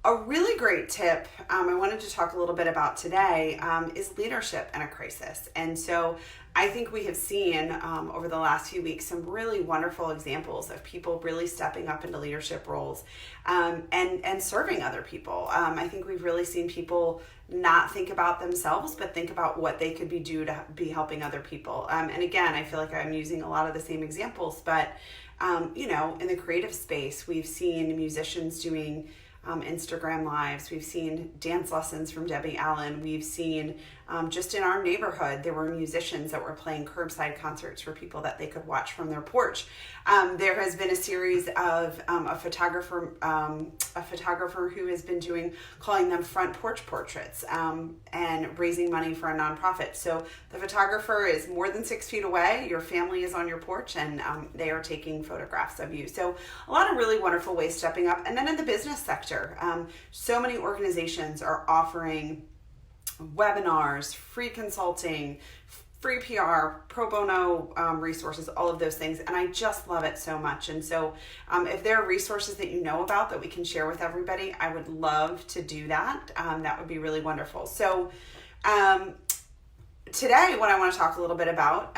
A really great tip I wanted to talk a little bit about today is leadership in a crisis. And so I think we have seen over the last few weeks some really wonderful examples of people really stepping up into leadership roles and serving other people. I think we've really seen people not think about themselves, but think about what they could do to be helping other people. And again, I feel like I'm using a lot of the same examples, but in the creative space, we've seen musicians doing Instagram lives. We've seen dance lessons from Debbie Allen. We've seen just in our neighborhood, there were musicians that were playing curbside concerts for people that they could watch from their porch. There has been a series of a photographer who has been calling them front porch portraits and raising money for a nonprofit. So the photographer is more than 6 feet away. Your family is on your porch and they are taking photographs of you. So a lot of really wonderful ways stepping up. And then in the business sector, so many organizations are offering webinars, free consulting, free PR, pro bono resources, all of those things. And I just love it so much. And so if there are resources that you know about that we can share with everybody, I would love to do that. That would be really wonderful. So today, what I want to talk a little bit about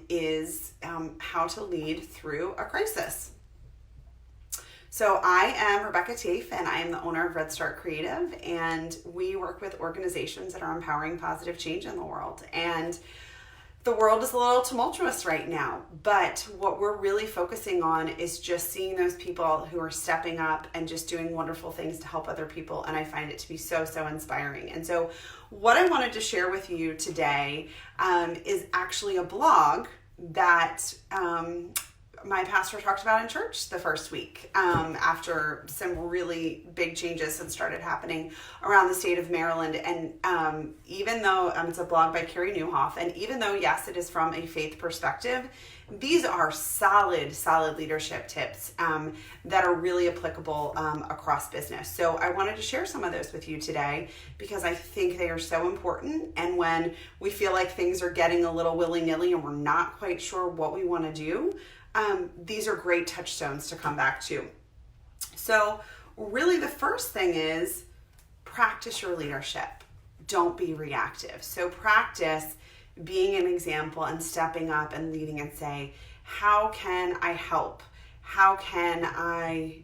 is how to lead through a crisis. So I am Rebecca Tafe, and I am the owner of Redstart Creative, and we work with organizations that are empowering positive change in the world. And the world is a little tumultuous right now, but what we're really focusing on is just seeing those people who are stepping up and just doing wonderful things to help other people, and I find it to be so inspiring. And so what I wanted to share with you today is actually a blog that my pastor talked about in church the first week after some really big changes had started happening around the state of Maryland. And even though it's a blog by Carrie Newhoff, and even though, yes, it is from a faith perspective, these are solid leadership tips that are really applicable across business. So I wanted to share some of those with you today because I think they are so important. And when we feel like things are getting a little willy-nilly and we're not quite sure what we want to do, these are great touchstones to come back to. So really the first thing is practice your leadership. Don't be reactive. So practice being an example and stepping up and leading and say, how can I help? How can I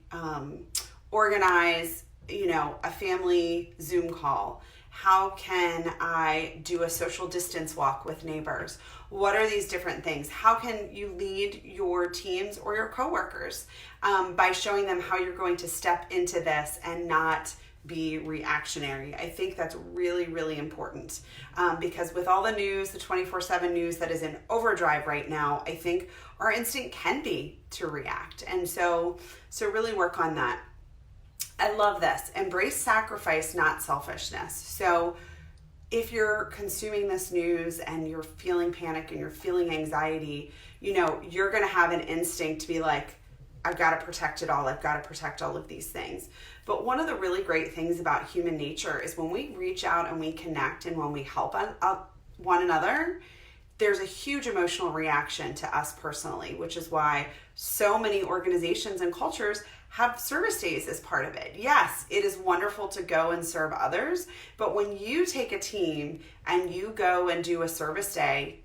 organize, a family Zoom call? How can I do a social distance walk with neighbors? What are these different things? How can you lead your teams or your coworkers by showing them how you're going to step into this and not be reactionary? I think that's really important because with all the news, the 24/7 news that is in overdrive right now, I think our instinct can be to react. And so really work on that. I love this. Embrace sacrifice, not selfishness. So if you're consuming this news and you're feeling panic and you're feeling anxiety, you're going to have an instinct to be like, I've got to protect it all. I've got to protect all of these things. But one of the really great things about human nature is when we reach out and we connect and when we help one another, there's a huge emotional reaction to us personally, which is why so many organizations and cultures have service days as part of it. Yes, it is wonderful to go and serve others, but when you take a team and you go and do a service day,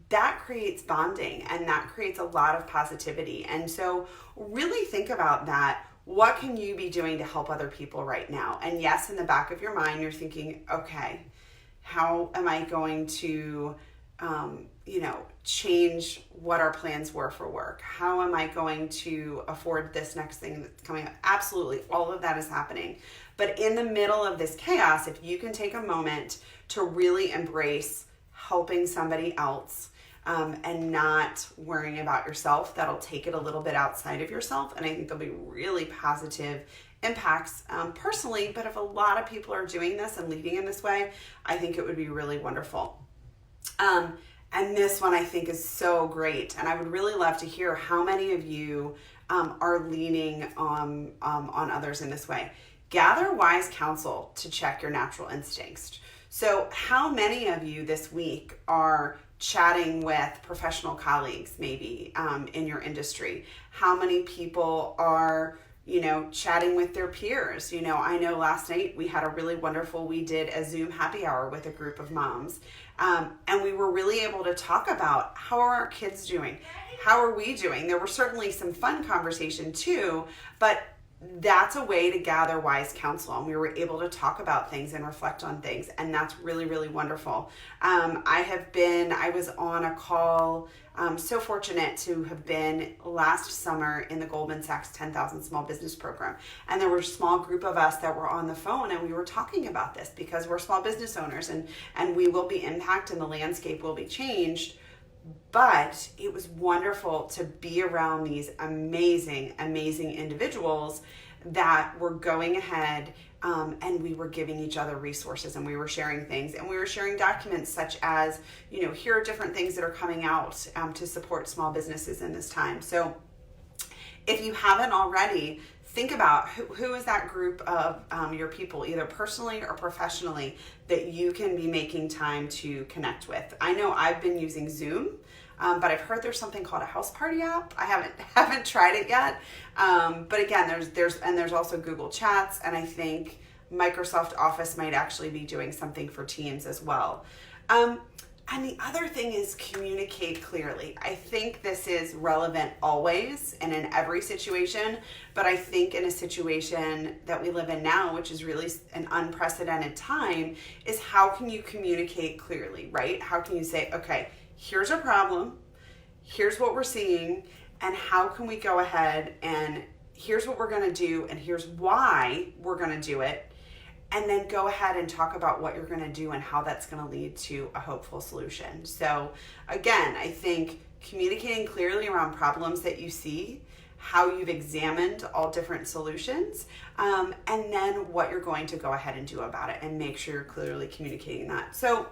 that creates bonding and that creates a lot of positivity. And so really think about that. What can you be doing to help other people right now? And yes, in the back of your mind, you're thinking, okay, how am I going to change what our plans were for work? How am I going to afford this next thing that's coming up? Absolutely. All of that is happening. But in the middle of this chaos, if you can take a moment to really embrace helping somebody else and not worrying about yourself, that'll take it a little bit outside of yourself. And I think there'll be really positive impacts personally. But if a lot of people are doing this and leading in this way, I think it would be really wonderful. And this one I think is so great. And I would really love to hear how many of you are leaning on others in this way. Gather wise counsel to check your natural instincts. So how many of you this week are chatting with professional colleagues maybe in your industry? How many people are chatting with their peers. I know last night we did a Zoom happy hour with a group of moms. And we were really able to talk about how are our kids doing? How are we doing? There were certainly some fun conversation too, but that's a way to gather wise counsel, and we were able to talk about things and reflect on things, and that's really, really wonderful. I was on a call, so fortunate to have been last summer in the Goldman Sachs 10,000 Small Business Program, and there were a small group of us that were on the phone, and we were talking about this because we're small business owners, and we will be impacted and the landscape will be changed. But it was wonderful to be around these amazing, amazing individuals that were going ahead, and we were giving each other resources, and we were sharing things, and we were sharing documents such as, here are different things that are coming out to support small businesses in this time. So if you haven't already, think about who is that group of your people, either personally or professionally, that you can be making time to connect with. I know I've been using Zoom, but I've heard there's something called a house party app. I haven't tried it yet. But again, there's also Google Chats, and I think Microsoft Office might actually be doing something for Teams as well. And the other thing is communicate clearly. I think this is relevant always and in every situation, but I think in a situation that we live in now, which is really an unprecedented time, is how can you communicate clearly, right? How can you say, okay, here's a problem, here's what we're seeing, and how can we go ahead and here's what we're going to do, and here's why we're going to do it. And then go ahead and talk about what you're going to do and how that's going to lead to a hopeful solution. So again, I think communicating clearly around problems that you see, how you've examined all different solutions, and then what you're going to go ahead and do about it, and make sure you're clearly communicating that. So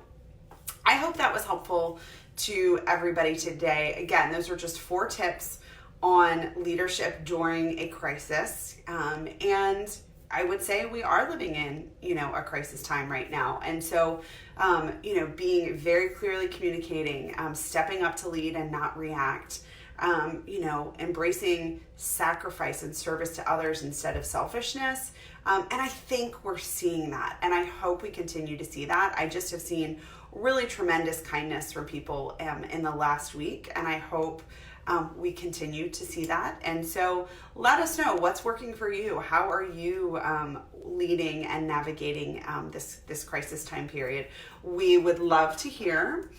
I hope that was helpful to everybody today. Again, those are just 4 tips on leadership during a crisis. And I would say we are living in, a crisis time right now. And so, being very clearly communicating, stepping up to lead and not react, embracing sacrifice and service to others instead of selfishness. And I think we're seeing that, and I hope we continue to see that. I just have seen really tremendous kindness from people in the last week, and I hope we continue to see that. And so let us know what's working for you. How are you leading and navigating this crisis time period? We would love to hear.